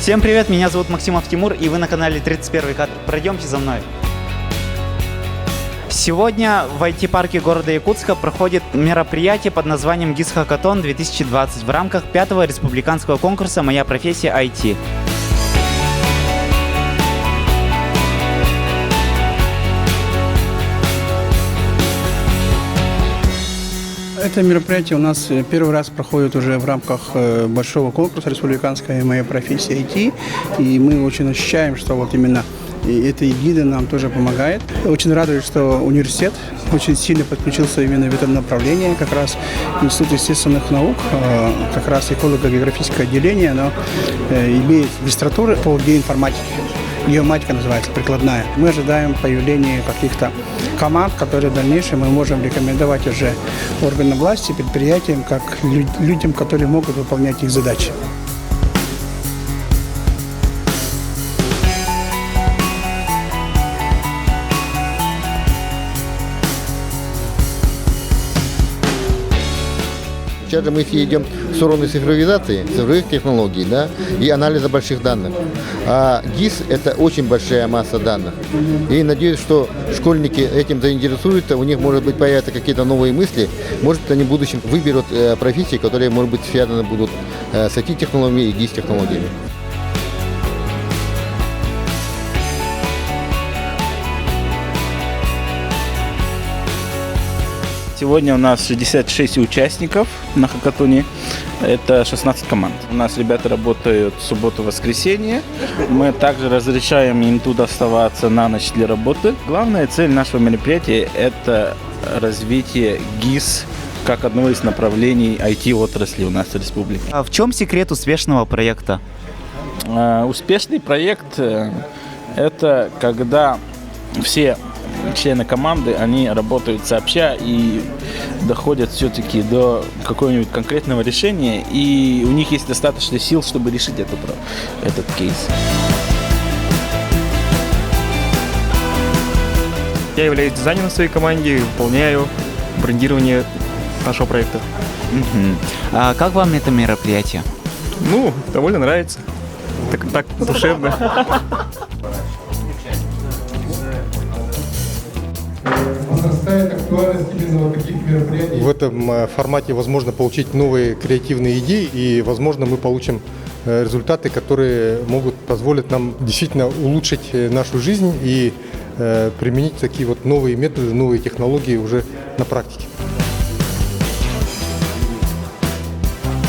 Всем привет, меня зовут Максимов Тимур, и вы на канале 31 кадр. Пройдемте за мной. Сегодня в IT-парке города Якутска проходит мероприятие под названием GIS Hackathon 2020 в рамках 5-го республиканского конкурса «Моя профессия IT». Это мероприятие у нас первый раз проходит уже в рамках большого конкурса республиканского «Моя профессия IT». И мы очень ощущаем, что вот именно эта эгида нам тоже помогает. Очень радует, что университет очень сильно подключился именно в этом направлении. Как раз Институт естественных наук, как раз эколого-географическое отделение, оно имеет магистратуру по геоинформатике. Геоматика называется, прикладная. Мы ожидаем появления каких-то команд, которые в дальнейшем мы можем рекомендовать уже органам власти, предприятиям, как людям, которые могут выполнять их задачи. Сейчас же мы все идем в сторону цифровизации, цифровых технологий, да, и анализа больших данных. А GIS – это очень большая масса данных. И надеюсь, что школьники этим заинтересуются, у них, может быть, появятся какие-то новые мысли, может, они в будущем выберут профессии, которые, может быть, связаны будут с IT-технологиями и GIS-технологиями. Сегодня у нас 66 участников на хакатоне, это 16 команд. У нас ребята работают в субботу-воскресенье. Мы также разрешаем им тут оставаться на ночь для работы. Главная цель нашего мероприятия – это развитие GIS как одного из направлений IT-отрасли у нас в республике. А в чем секрет успешного проекта? Успешный проект – это когда все члены команды, они работают сообща и доходят все-таки до какого-нибудь конкретного решения, и у них есть достаточно сил, чтобы решить этот кейс. Я являюсь дизайнером в своей команде и выполняю брендирование нашего проекта. А как вам это мероприятие? Ну, довольно нравится. Так душевно. Возрастает актуальность именно вот таких мероприятий. В этом формате возможно получить новые креативные идеи, и, возможно, мы получим результаты, которые могут позволить нам действительно улучшить нашу жизнь и применить такие вот новые методы, новые технологии уже на практике.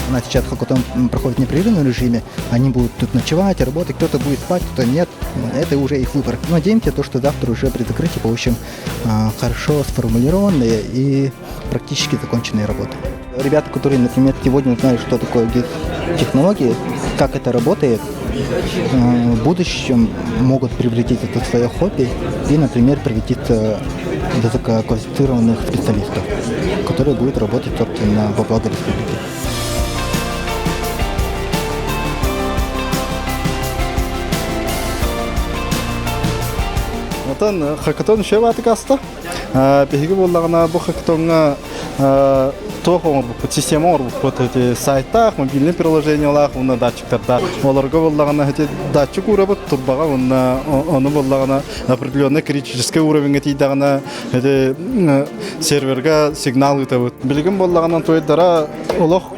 У нас сейчас хакатон проходит в непрерывном режиме. Они будут тут ночевать, работать, кто-то будет спать, кто-то нет. Это уже их выбор. Надеемся, что завтра уже при закрытии получим хорошо сформулированные и практически законченные работы. Ребята, которые, например, сегодня узнали, что такое технологии, как это работает, в будущем могут превратить это в свое хобби и, например, превратиться до высококвалифицированных специалистов, которые будут работать, собственно, во благо республики. Хакатон шеваты каста. Беги боллагана бу хакатонга тохоң бу система бу эти сайтах, мобильный приложениялар, уна датчиктарда. Оларга боллагана эти датчик урабы турбага уна оны боллагана определенный критический уровень этидагана эти серверга сигнал итабыт. Билгин боллагана тойдара олох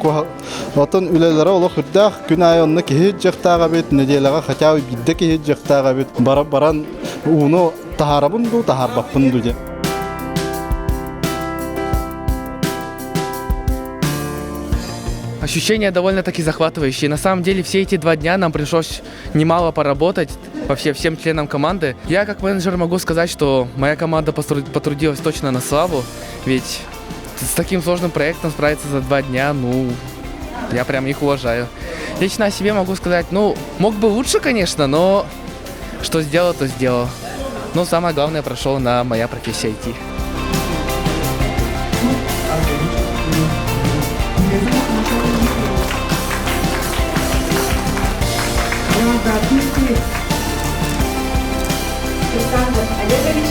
отон үлеләре олох үрдәх күн айонны киһи жактага бит неделага хотя бы бидде киһи жактага бит баран уну тахарабунду тахарбаппунду де. Ощущения довольно-таки захватывающие. На самом деле все эти 2 дня нам пришлось немало поработать вообще всем членам команды. Я как менеджер могу сказать, что моя команда потрудилась точно на славу, ведь с таким сложным проектом справиться за 2 дня, ну, я прям их уважаю. Лично о себе могу сказать, ну, мог бы лучше, конечно, но что сделал, то сделал. Но самое главное, прошел на «Моя профессия IT». Александр Олегович